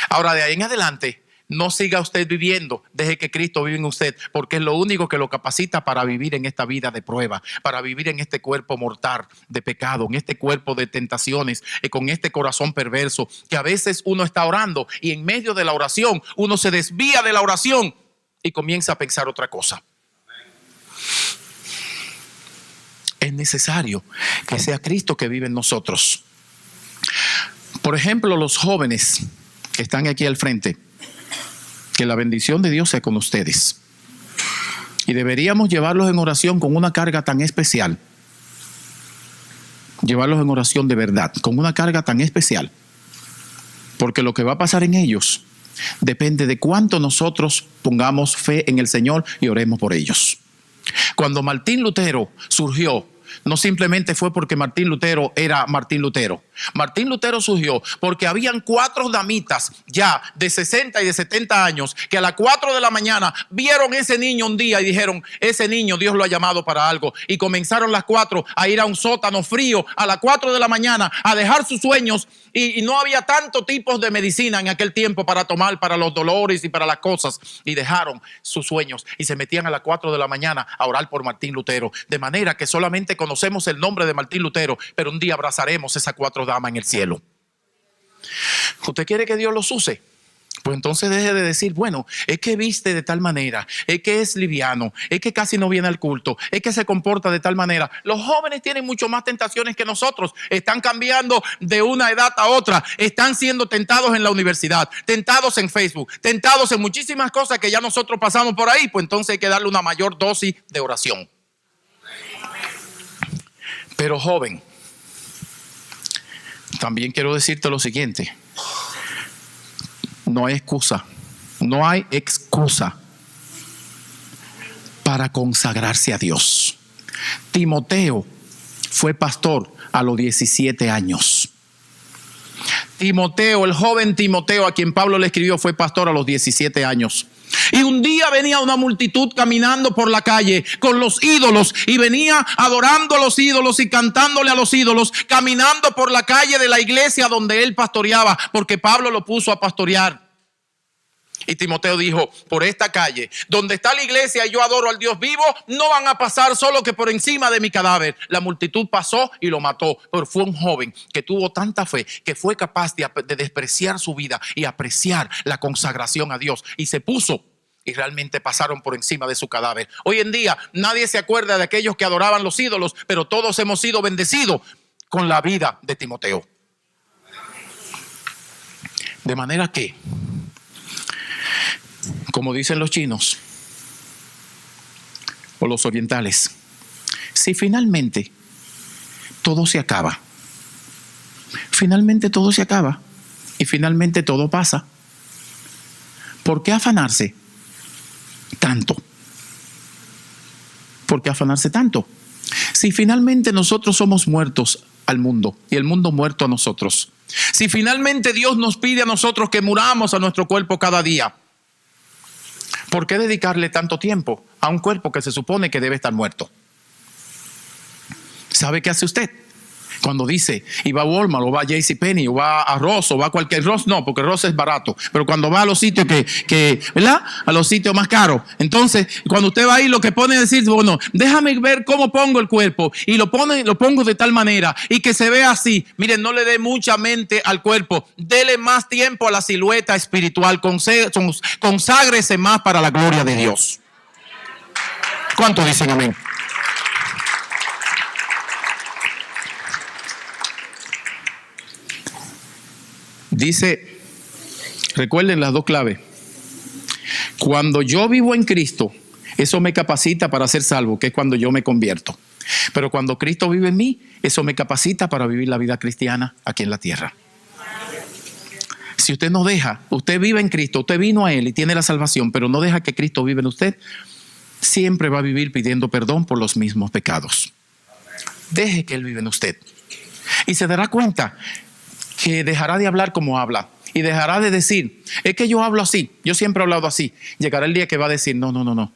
Ahora, de ahí en adelante, no siga usted viviendo, deje que Cristo viva en usted, porque es lo único que lo capacita para vivir en esta vida de prueba, para vivir en este cuerpo mortal de pecado, en este cuerpo de tentaciones, con este corazón perverso, que a veces uno está orando y en medio de la oración uno se desvía de la oración y comienza a pensar otra cosa. Es necesario que sea Cristo que vive en nosotros. Por ejemplo, los jóvenes que están aquí al frente, que la bendición de Dios sea con ustedes. Y deberíamos llevarlos en oración con una carga tan especial. Llevarlos en oración de verdad, con una carga tan especial. Porque lo que va a pasar en ellos depende de cuánto nosotros pongamos fe en el Señor y oremos por ellos. Cuando Martín Lutero surgió, no simplemente fue porque Martín Lutero era Martín Lutero. Martín Lutero surgió porque habían 4 damitas ya de 60 y de 70 años que a las 4 de la mañana vieron ese niño un día y dijeron: ese niño Dios lo ha llamado para algo. Y comenzaron las 4 a ir a un sótano frío a las 4 de la mañana a dejar sus sueños. Y no había tantos tipos de medicina en aquel tiempo para tomar para los dolores y para las cosas. Y dejaron sus sueños y se metían a las 4 de la mañana a orar por Martín Lutero. De manera que solamente conocemos el nombre de Martín Lutero, pero un día abrazaremos esas 4 damas en el cielo. ¿Usted quiere que Dios los use? Pues entonces deje de decir: bueno, es que viste de tal manera, es que es liviano, es que casi no viene al culto, es que se comporta de tal manera. Los jóvenes tienen mucho más tentaciones que nosotros. Están cambiando de una edad a otra. Están siendo tentados en la universidad, tentados en Facebook, tentados en muchísimas cosas que ya nosotros pasamos por ahí. Pues entonces hay que darle una mayor dosis de oración. Pero joven, también quiero decirte lo siguiente: no hay excusa para consagrarse a Dios. Timoteo fue pastor a los 17 años. Timoteo, el joven Timoteo, a quien Pablo le escribió, fue pastor a los 17 años. Y un día venía una multitud caminando por la calle con los ídolos, y venía adorando a los ídolos y cantándole a los ídolos, caminando por la calle de la iglesia donde él pastoreaba, porque Pablo lo puso a pastorear. Y Timoteo dijo: por esta calle donde está la iglesia y yo adoro al Dios vivo, no van a pasar solo que por encima de mi cadáver. La multitud pasó y lo mató, pero fue un joven que tuvo tanta fe que fue capaz de despreciar su vida y apreciar la consagración a Dios, y se puso, y realmente pasaron por encima de su cadáver. Hoy en día nadie se acuerda de aquellos que adoraban los ídolos, pero todos hemos sido bendecidos con la vida de Timoteo. De manera que, como dicen los chinos o los orientales, si finalmente todo se acaba, finalmente todo se acaba y finalmente todo pasa, ¿por qué afanarse tanto? ¿Por qué afanarse tanto? Si finalmente nosotros somos muertos al mundo y el mundo muerto a nosotros, si finalmente Dios nos pide a nosotros que muramos a nuestro cuerpo cada día, ¿por qué dedicarle tanto tiempo a un cuerpo que se supone que debe estar muerto? ¿Sabe qué hace usted? Cuando dice, y va a Walmart, o va a JCPenney, o va a Ross, o va a cualquier Ross, no, porque Ross es barato. Pero cuando va a los sitios ¿verdad? A los sitios más caros. Entonces, cuando usted va ahí, lo que pone es decir: bueno, déjame ver cómo pongo el cuerpo. Y lo pongo de tal manera, y que se vea así. Miren, no le dé mucha mente al cuerpo. Dele más tiempo a la silueta espiritual. Conságrese más para la gloria de Dios. ¿Cuántos dicen amén? Dice, recuerden las 2 claves. Cuando yo vivo en Cristo, eso me capacita para ser salvo, que es cuando yo me convierto. Pero cuando Cristo vive en mí, eso me capacita para vivir la vida cristiana aquí en la tierra. Si usted no deja, usted vive en Cristo, usted vino a Él y tiene la salvación, pero no deja que Cristo vive en usted, siempre va a vivir pidiendo perdón por los mismos pecados. Deje que Él vive en usted. Y se dará cuenta que dejará de hablar como habla, y dejará de decir, es que yo hablo así, yo siempre he hablado así. Llegará el día que va a decir, no.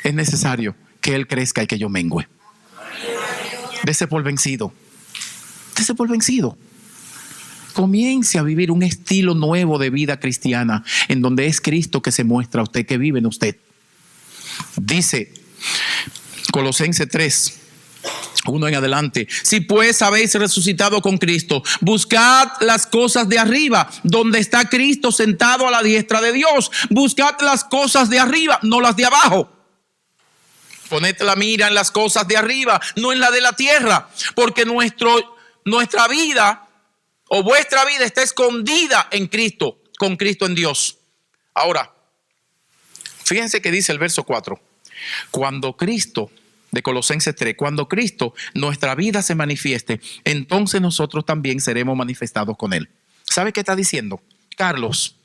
Es necesario que Él crezca y que yo mengüe. Dese por vencido. Dese por vencido. Comience a vivir un estilo nuevo de vida cristiana en donde es Cristo que se muestra a usted, que vive en usted. Dice Colosenses 3, 1 en adelante: si pues habéis resucitado con Cristo, buscad las cosas de arriba, donde está Cristo sentado a la diestra de Dios. Buscad las cosas de arriba, no las de abajo. Poned la mira en las cosas de arriba, no en la de la tierra, porque nuestra vida o vuestra vida está escondida en Cristo, con Cristo en Dios. Ahora, fíjense que dice el verso 4. Cuando Cristo, de Colosenses 3, cuando Cristo, nuestra vida se manifieste, entonces nosotros también seremos manifestados con Él. ¿Sabe qué está diciendo? Carlos,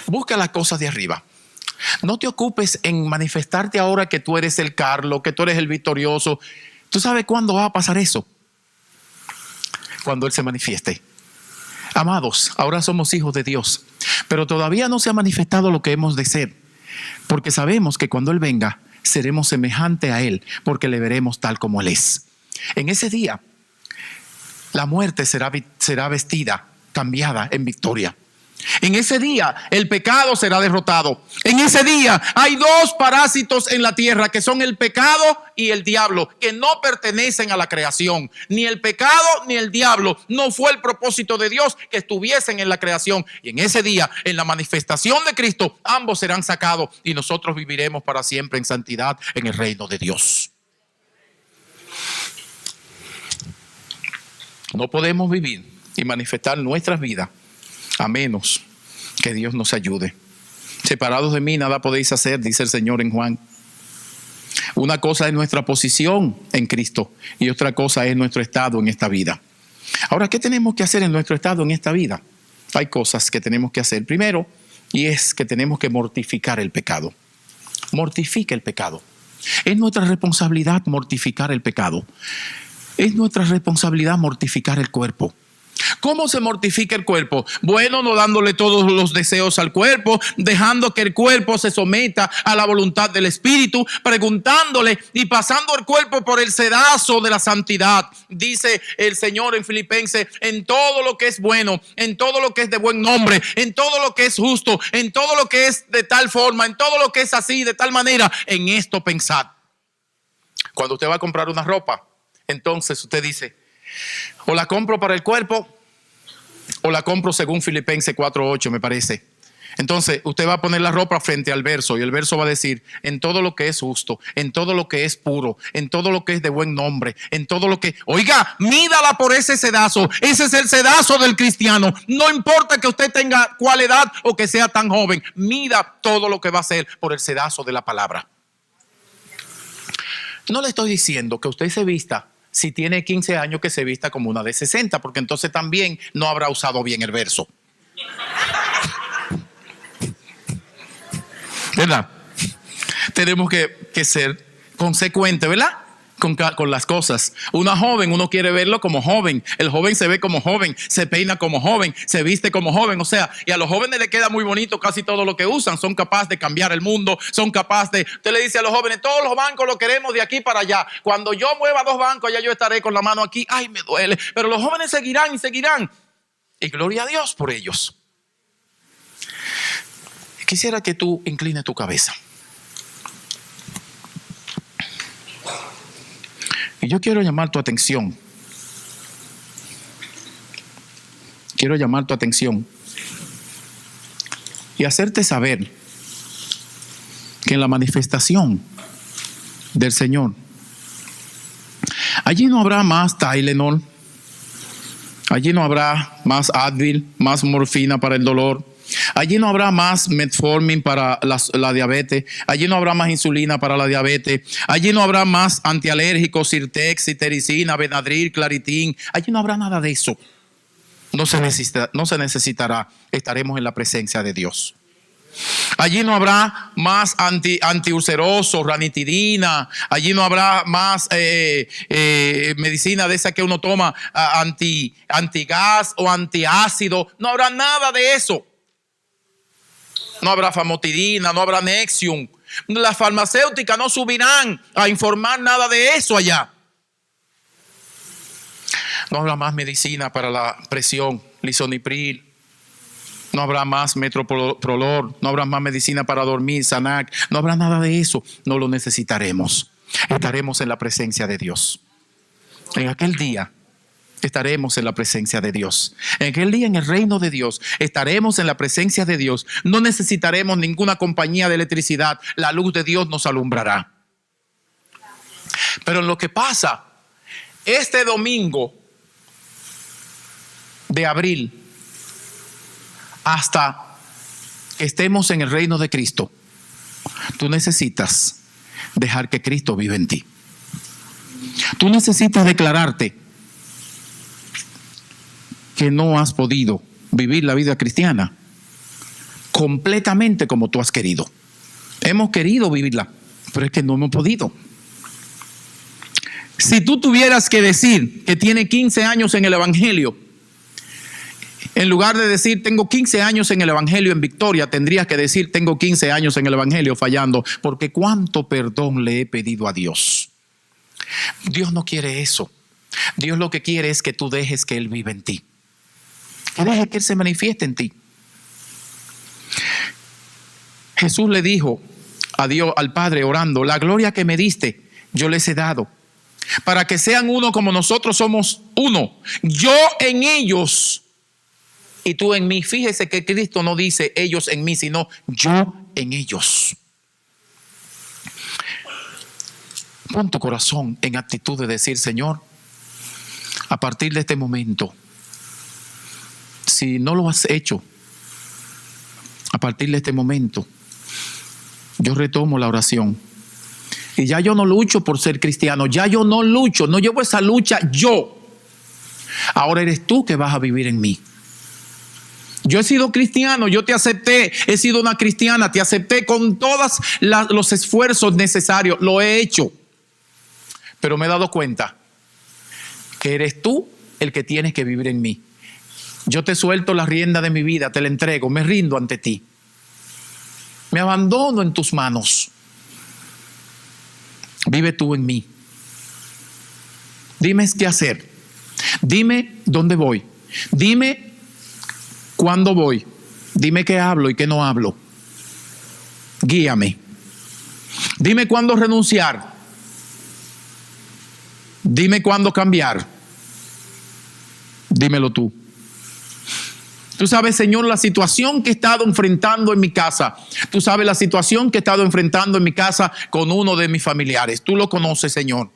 busca las cosas de arriba. No te ocupes en manifestarte ahora que tú eres el Carlos, que tú eres el victorioso. ¿Tú sabes cuándo va a pasar eso? Cuando Él se manifieste. Amados, ahora somos hijos de Dios, pero todavía no se ha manifestado lo que hemos de ser, porque sabemos que cuando Él venga, seremos semejantes a Él, porque le veremos tal como Él es. En ese día, la muerte será vestida, cambiada en victoria. En ese día el pecado será derrotado. En ese día hay dos parásitos en la tierra, que son el pecado y el diablo, que no pertenecen a la creación. Ni el pecado ni el diablo, no fue el propósito de Dios que estuviesen en la creación. Y en ese día, en la manifestación de Cristo, ambos serán sacados y nosotros viviremos para siempre en santidad en el reino de Dios. No podemos vivir y manifestar nuestras vidas a menos que Dios nos ayude. Separados de mí nada podéis hacer, dice el Señor en Juan. Una cosa es nuestra posición en Cristo y otra cosa es nuestro estado en esta vida. Ahora, ¿qué tenemos que hacer en nuestro estado en esta vida? Hay cosas que tenemos que hacer. Primero, y es que tenemos que mortificar el pecado. Mortifica el pecado. Es nuestra responsabilidad mortificar el pecado. Es nuestra responsabilidad mortificar el cuerpo. ¿Cómo se mortifica el cuerpo? Bueno, no dándole todos los deseos al cuerpo, dejando que el cuerpo se someta a la voluntad del Espíritu, preguntándole y pasando el cuerpo por el sedazo de la santidad. Dice el Señor en Filipenses: en todo lo que es bueno, en todo lo que es de buen nombre, en todo lo que es justo, en todo lo que es de tal forma, en todo lo que es así, de tal manera, en esto pensad. Cuando usted va a comprar una ropa, entonces usted dice: o la compro para el cuerpo o la compro según Filipenses 4:8, me parece. Entonces usted va a poner la ropa frente al verso y el verso va a decir: en todo lo que es justo, en todo lo que es puro, en todo lo que es de buen nombre, en todo lo que... Oiga, mídala por ese sedazo. Ese es el sedazo del cristiano. No importa que usted tenga cuál edad o que sea tan joven, mida todo lo que va a hacer por el sedazo de la palabra. No le estoy diciendo que usted se vista, si tiene 15 años, que se vista como una de 60, porque entonces también no habrá usado bien el verso. ¿Verdad? Tenemos que ser consecuentes, ¿verdad? Con las cosas. Una joven, uno quiere verlo como joven. El joven se ve como joven, se peina como joven, se viste como joven. O sea, y a los jóvenes les queda muy bonito casi todo lo que usan. Son capaces de cambiar el mundo, son capaces de... Usted le dice a los jóvenes: todos los bancos los queremos de aquí para allá. Cuando yo mueva 2 bancos, ya yo estaré con la mano aquí. Ay, me duele. Pero los jóvenes seguirán y seguirán. Y gloria a Dios por ellos. Quisiera que tú inclines tu cabeza. Y yo quiero llamar tu atención. Quiero llamar tu atención y hacerte saber que en la manifestación del Señor, allí no habrá más Tylenol, allí no habrá más Advil, más morfina para el dolor. Allí no habrá más metformin para la diabetes. Allí no habrá más insulina para la diabetes. Allí no habrá más antialérgicos, Sirtex, Cetirizina, Benadryl, Claritin. Allí no habrá nada de eso. No se necesitará. Estaremos en la presencia de Dios. Allí no habrá más antiulceroso, ranitidina. Allí no habrá más medicina de esa que uno toma, antigas o antiácido. No habrá nada de eso. No habrá famotidina, no habrá Nexium. Las farmacéuticas no subirán a informar nada de eso allá. No habrá más medicina para la presión, lisonipril. No habrá más metoprolol, no habrá más medicina para dormir, Sanac. No habrá nada de eso. No lo necesitaremos. Estaremos en la presencia de Dios. En aquel día estaremos en la presencia de Dios. En aquel día, en el reino de Dios, estaremos en la presencia de Dios. No necesitaremos ninguna compañía de electricidad. La luz de Dios nos alumbrará. Pero en lo que pasa, este domingo de abril, hasta que estemos en el reino de Cristo, tú necesitas dejar que Cristo viva en ti. Tú necesitas declararte que no has podido vivir la vida cristiana completamente como tú has querido. Hemos querido vivirla, pero es que no hemos podido. Si tú tuvieras que decir que tiene 15 años en el Evangelio, en lugar de decir tengo 15 años en el Evangelio en victoria, tendrías que decir tengo 15 años en el Evangelio fallando, porque cuánto perdón le he pedido a Dios. Dios no quiere eso. Dios lo que quiere es que tú dejes que Él viva en ti, que dejes que Él se manifieste en ti. Jesús le dijo a Dios, al Padre, orando: la gloria que me diste yo les he dado, para que sean uno como nosotros somos uno, yo en ellos y tú en mí. Fíjese que Cristo no dice ellos en mí, sino yo en ellos. Pon tu corazón en actitud de decir: Señor, a partir de este momento, si no lo has hecho, a partir de este momento, yo retomo la oración. Y ya yo no lucho por ser cristiano, ya yo no lucho, no llevo esa lucha yo. Ahora eres tú que vas a vivir en mí. Yo he sido cristiano, yo te acepté, he sido una cristiana, te acepté con todos los esfuerzos necesarios, lo he hecho. Pero me he dado cuenta que eres tú el que tienes que vivir en mí. Yo te suelto la rienda de mi vida, te la entrego, me rindo ante ti. Me abandono en tus manos. Vive tú en mí. Dime qué hacer. Dime dónde voy. Dime cuándo voy. Dime qué hablo y qué no hablo. Guíame. Dime cuándo renunciar. Dime cuándo cambiar. Dímelo tú. Tú sabes, Señor, la situación que he estado enfrentando en mi casa. Tú sabes la situación que he estado enfrentando en mi casa con uno de mis familiares. Tú lo conoces, Señor.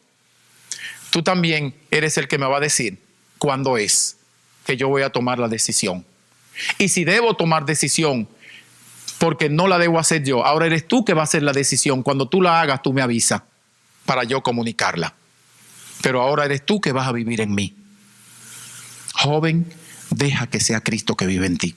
Tú también eres el que me va a decir cuándo es que yo voy a tomar la decisión. Y si debo tomar decisión, porque no la debo hacer yo, ahora eres tú que va a hacer la decisión. Cuando tú la hagas, tú me avisas para yo comunicarla. Pero ahora eres tú que vas a vivir en mí. Joven, deja que sea Cristo que vive en ti.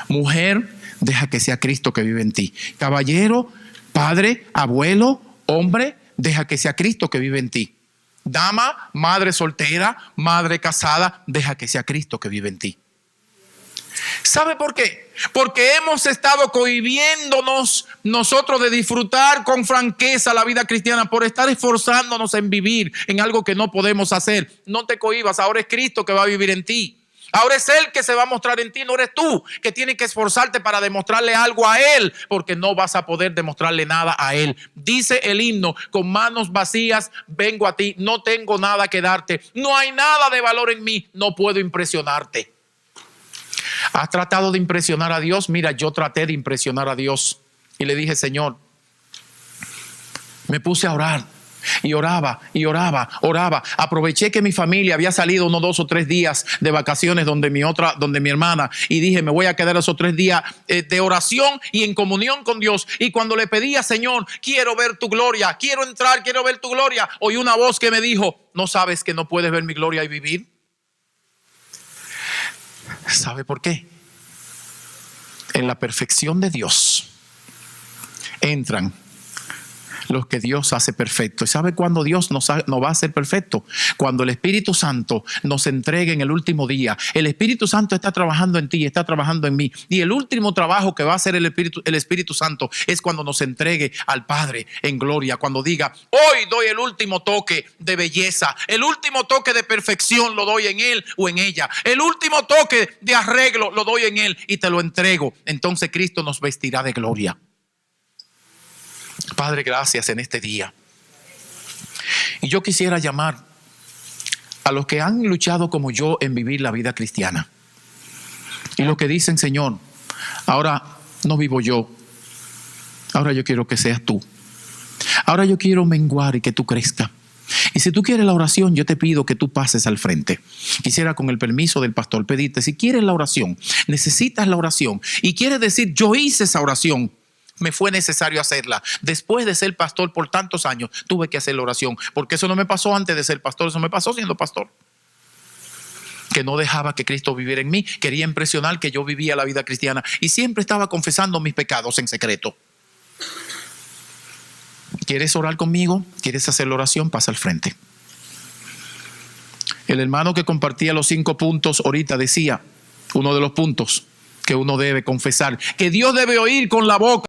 Mujer, deja que sea Cristo que vive en ti. Caballero, padre, abuelo, hombre, deja que sea Cristo que vive en ti. Dama, madre soltera, madre casada, deja que sea Cristo que vive en ti. ¿Sabe por qué? Porque hemos estado cohibiéndonos nosotros de disfrutar con franqueza la vida cristiana por estar esforzándonos en vivir en algo que no podemos hacer. No te cohibas, ahora es Cristo que va a vivir en ti. Ahora es Él que se va a mostrar en ti, no eres tú que tienes que esforzarte para demostrarle algo a Él, porque no vas a poder demostrarle nada a Él. Dice el himno: con manos vacías vengo a ti, no tengo nada que darte, no hay nada de valor en mí, no puedo impresionarte. ¿Has tratado de impresionar a Dios? Mira, yo traté de impresionar a Dios y le dije: Señor, me puse a orar. Y oraba, y oraba, oraba. Aproveché que mi familia había salido unos 2 o 3 días de vacaciones donde mi hermana, y dije: me voy a quedar esos 3 días de oración y en comunión con Dios. Y cuando le pedía: Señor, quiero ver tu gloria, quiero entrar, quiero ver tu gloria, oí una voz que me dijo: ¿no sabes que no puedes ver mi gloria y vivir? ¿Sabe por qué? En la perfección de Dios entran los que Dios hace perfecto. ¿Y sabe cuándo Dios nos va a hacer perfecto? Cuando el Espíritu Santo nos entregue en el último día. El Espíritu Santo está trabajando en ti, está trabajando en mí. Y el último trabajo que va a hacer el Espíritu Santo es cuando nos entregue al Padre en gloria. Cuando diga, hoy doy el último toque de belleza, el último toque de perfección lo doy en él o en ella. El último toque de arreglo lo doy en él y te lo entrego. Entonces Cristo nos vestirá de gloria. Padre, gracias en este día. Y yo quisiera llamar a los que han luchado como yo en vivir la vida cristiana. Y los que dicen, Señor, ahora no vivo yo. Ahora yo quiero que seas tú. Ahora yo quiero menguar y que tú crezcas. Y si tú quieres la oración, yo te pido que tú pases al frente. Quisiera, con el permiso del pastor, pedirte, si quieres la oración, necesitas la oración y quieres decir, yo hice esa oración, me fue necesario hacerla. Después de ser pastor por tantos años, tuve que hacer la oración. Porque eso no me pasó antes de ser pastor, eso me pasó siendo pastor. Que no dejaba que Cristo viviera en mí. Quería impresionar que yo vivía la vida cristiana. Y siempre estaba confesando mis pecados en secreto. ¿Quieres orar conmigo? ¿Quieres hacer la oración? Pasa al frente. El hermano que compartía los 5 puntos ahorita decía, uno de los puntos que uno debe confesar, que Dios debe oír con la boca.